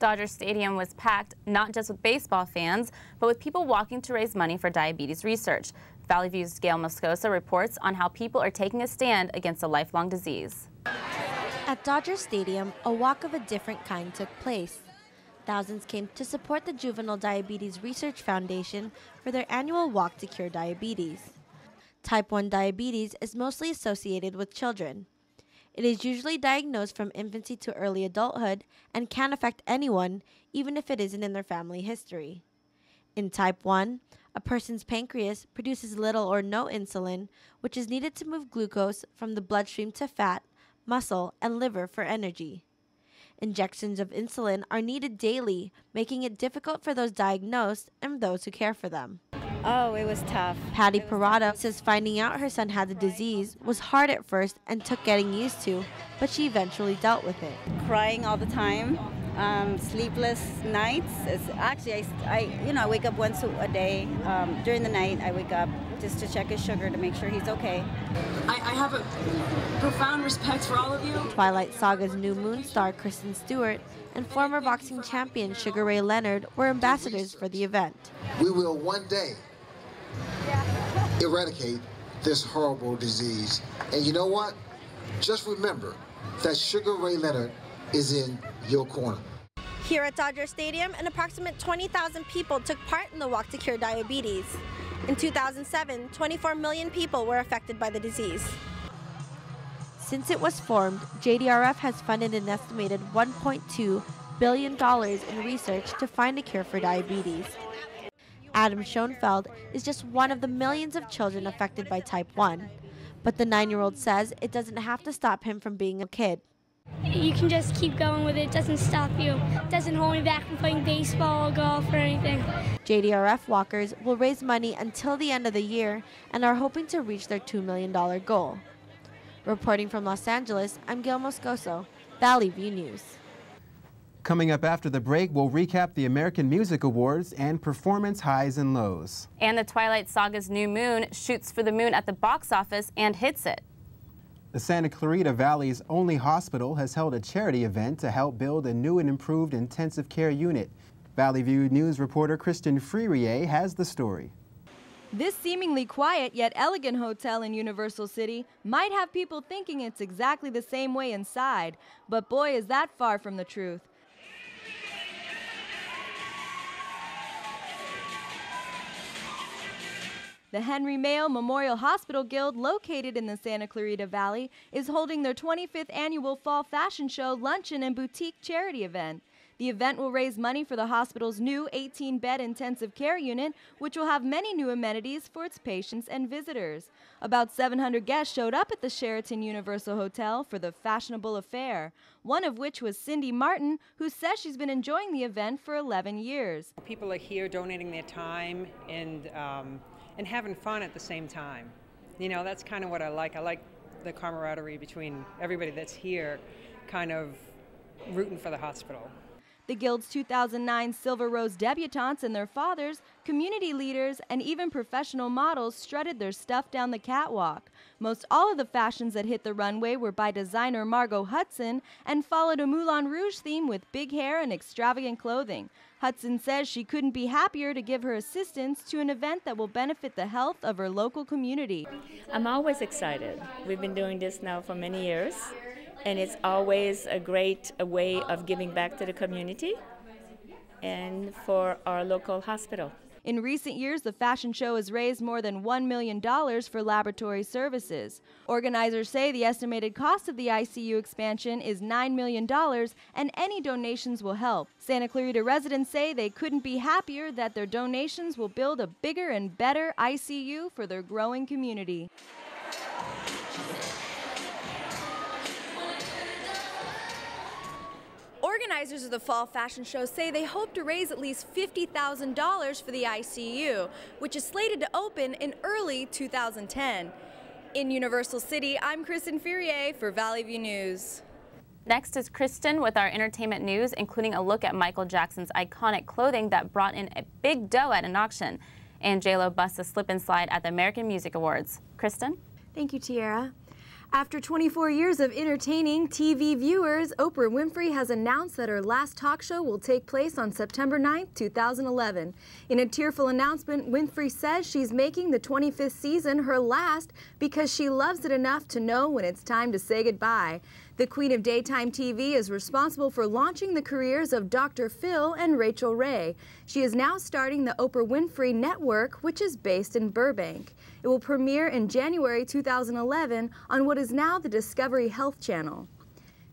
Dodger Stadium was packed not just with baseball fans, but with people walking to raise money for diabetes research. Valley View's Gail Moscoso reports on how people are taking a stand against a lifelong disease. At Dodger Stadium, a walk of a different kind took place. Thousands came to support the Juvenile Diabetes Research Foundation for their annual Walk to Cure Diabetes. Type 1 diabetes is mostly associated with children. It is usually diagnosed from infancy to early adulthood and can affect anyone, even if it isn't in their family history. In type 1, a person's pancreas produces little or no insulin, which is needed to move glucose from the bloodstream to fat, muscle, and liver for energy. Injections of insulin are needed daily, making it difficult for those diagnosed and those who care for them. Oh, it was tough. Patty Parada says finding out her son had the disease was hard at first and took getting used to, but she eventually dealt with it. Crying all the time, sleepless nights. It's actually, I wake up once a day. During the night, I wake up just to check his sugar to make sure he's okay. I have a profound respect for all of you. Twilight Saga's New Moon star Kristen Stewart and former boxing champion Sugar Ray Leonard were ambassadors for the event. We will one day eradicate this horrible disease. And you know what? Just remember that Sugar Ray Leonard is in your corner. Here at Dodger Stadium, an approximate 20,000 people took part in the Walk to Cure Diabetes. In 2007, 24 million people were affected by the disease. Since it was formed, JDRF has funded an estimated $1.2 billion in research to find a cure for diabetes. Adam Schoenfeld is just one of the millions of children affected by type 1. But the 9-year-old says it doesn't have to stop him from being a kid. You can just keep going with it. It doesn't stop you. It doesn't hold me back from playing baseball or golf or anything. JDRF walkers will raise money until the end of the year and are hoping to reach their $2 million goal. Reporting from Los Angeles, I'm Gail Moscoso, Valley View News. Coming up after the break, we'll recap the American Music Awards and performance highs and lows. And the Twilight Saga's New Moon shoots for the moon at the box office and hits it. The Santa Clarita Valley's only hospital has held a charity event to help build a new and improved intensive care unit. Valley View News reporter Kristen Freerier has the story. This seemingly quiet yet elegant hotel in Universal City might have people thinking it's exactly the same way inside, but boy is that far from the truth. The Henry Mayo Memorial Hospital Guild, located in the Santa Clarita Valley, is holding their 25th annual Fall Fashion Show, Luncheon, and Boutique charity event. The event will raise money for the hospital's new 18-bed intensive care unit, which will have many new amenities for its patients and visitors. About 700 guests showed up at the Sheraton Universal Hotel for the fashionable affair, one of which was Cindy Martin, who says she's been enjoying the event for 11 years. People are here donating their time and having fun at the same time. You know, that's kind of what I like. I like the camaraderie between everybody that's here, kind of rooting for the hospital. The Guild's 2009 Silver Rose debutantes and their fathers, community leaders, and even professional models strutted their stuff down the catwalk. Most all of the fashions that hit the runway were by designer Margot Hudson and followed a Moulin Rouge theme with big hair and extravagant clothing. Hudson says she couldn't be happier to give her assistance to an event that will benefit the health of her local community. I'm always excited. We've been doing this now for many years, and it's always a great way of giving back to the community and for our local hospital. In recent years, the fashion show has raised more than $1 million for laboratory services. Organizers say the estimated cost of the ICU expansion is $9 million, and any donations will help. Santa Clarita residents say they couldn't be happier that their donations will build a bigger and better ICU for their growing community. Organizers of the Fall Fashion Show say they hope to raise at least $50,000 for the ICU, which is slated to open in early 2010. In Universal City, I'm Kristen Ferrier for Valley View News. Next is Kristen with our entertainment news, including a look at Michael Jackson's iconic clothing that brought in a big dough at an auction. And J-Lo busts a slip and slide at the American Music Awards. Kristen? Thank you, Tiara. After 24 years of entertaining TV viewers, Oprah Winfrey has announced that her last talk show will take place on September 9, 2011. In a tearful announcement, Winfrey says she's making the 25th season her last because she loves it enough to know when it's time to say goodbye. The Queen of Daytime TV is responsible for launching the careers of Dr. Phil and Rachel Ray. She is now starting the Oprah Winfrey Network, which is based in Burbank. It will premiere in January 2011 on what is now the Discovery Health Channel.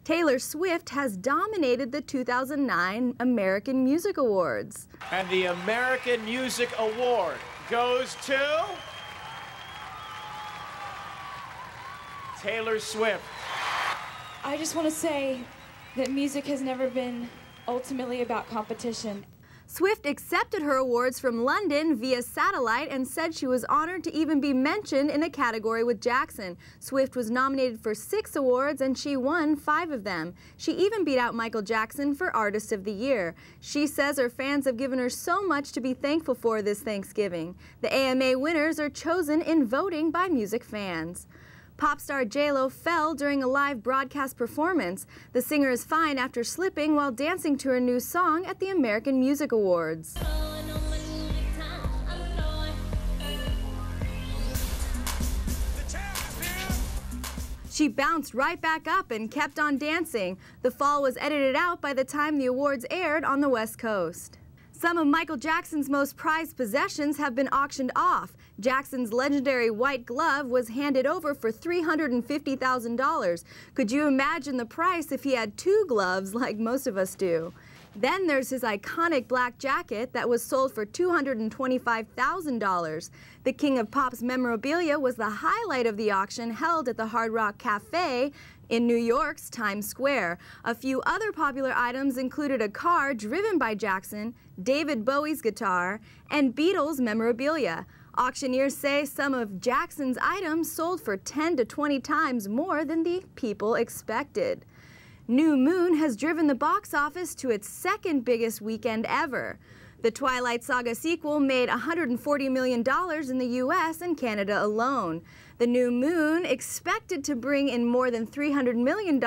Taylor Swift has dominated the 2009 American Music Awards. And the American Music Award goes to Taylor Swift. I just want to say that music has never been ultimately about competition. Swift accepted her awards from London via satellite and said she was honored to even be mentioned in a category with Jackson. Swift was nominated for 6 awards and she won 5 of them. She even beat out Michael Jackson for Artist of the Year. She says her fans have given her so much to be thankful for this Thanksgiving. The AMA winners are chosen in voting by music fans. Pop star J-Lo fell during a live broadcast performance. The singer is fine after slipping while dancing to her new song at the American Music Awards. She bounced right back up and kept on dancing. The fall was edited out by the time the awards aired on the West Coast. Some of Michael Jackson's most prized possessions have been auctioned off. Jackson's legendary white glove was handed over for $350,000. Could you imagine the price if he had 2 gloves like most of us do? Then there's his iconic black jacket that was sold for $225,000. The King of Pop's memorabilia was the highlight of the auction held at the Hard Rock Cafe in New York's Times Square. A few other popular items included a car driven by Jackson, David Bowie's guitar, and Beatles memorabilia. Auctioneers say some of Jackson's items sold for 10 to 20 times more than the people expected. New Moon has driven the box office to its 2nd biggest weekend ever. The Twilight Saga sequel made $140 million in the U.S. and Canada alone. The New Moon expected to bring in more than $300 million,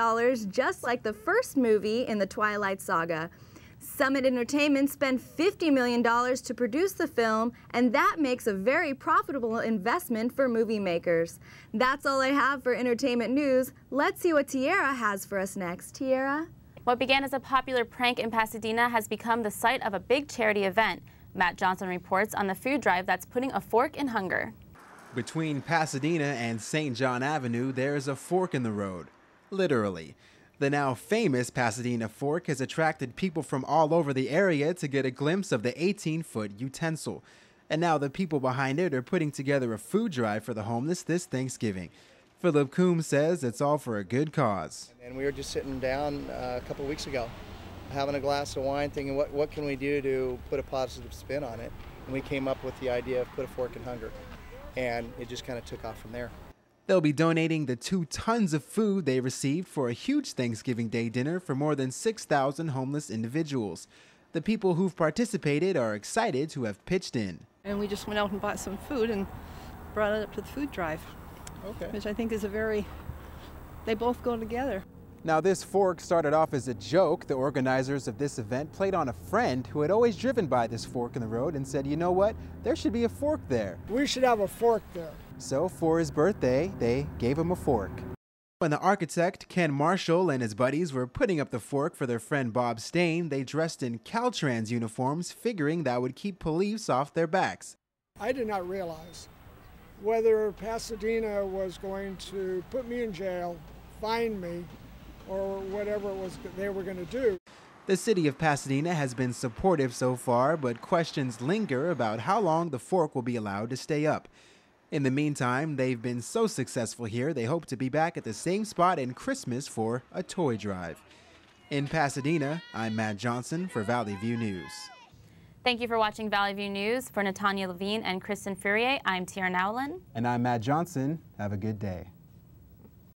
just like the first movie in the Twilight Saga. Summit Entertainment spent $50 million to produce the film, and that makes a very profitable investment for movie makers. That's all I have for entertainment news. Let's see what Tiara has for us next. Tiara? What began as a popular prank in Pasadena has become the site of a big charity event. Matt Johnson reports on the food drive that's putting a fork in hunger. Between Pasadena and St. John Avenue, there is a fork in the road. Literally. The now famous Pasadena fork has attracted people from all over the area to get a glimpse of the 18-foot utensil. And now the people behind it are putting together a food drive for the homeless this Thanksgiving. Philip Coombs says it's all for a good cause. And we were just sitting down a couple weeks ago, having a glass of wine, thinking what can we do to put a positive spin on it. And we came up with the idea of put a fork in hunger. And it just kind of took off from there. They'll be donating the 2 tons of food they received for a huge Thanksgiving Day dinner for more than 6,000 homeless individuals. The people who've participated are excited to have pitched in. And we just went out and bought some food and brought it up to the food drive. Okay. Which I think is they both go together. Now, this fork started off as a joke. The organizers of this event played on a friend who had always driven by this fork in the road and said, you know what, there should be a fork there. We should have a fork there. So for his birthday, they gave him a fork. When the architect, Ken Marshall, and his buddies were putting up the fork for their friend Bob Stain, they dressed in Caltrans uniforms, figuring that would keep police off their backs. I did not realize whether Pasadena was going to put me in jail, fine me, or whatever it was they were going to do. The city of Pasadena has been supportive so far, but questions linger about how long the fork will be allowed to stay up. In the meantime, they've been so successful here, they hope to be back at the same spot in Christmas for a toy drive. In Pasadena, I'm Matt Johnson for Valley View News. Thank you for watching Valley View News. For Natanya Levine and Kristen Fourier, I'm Tiara Nowlin. And I'm Matt Johnson. Have a good day.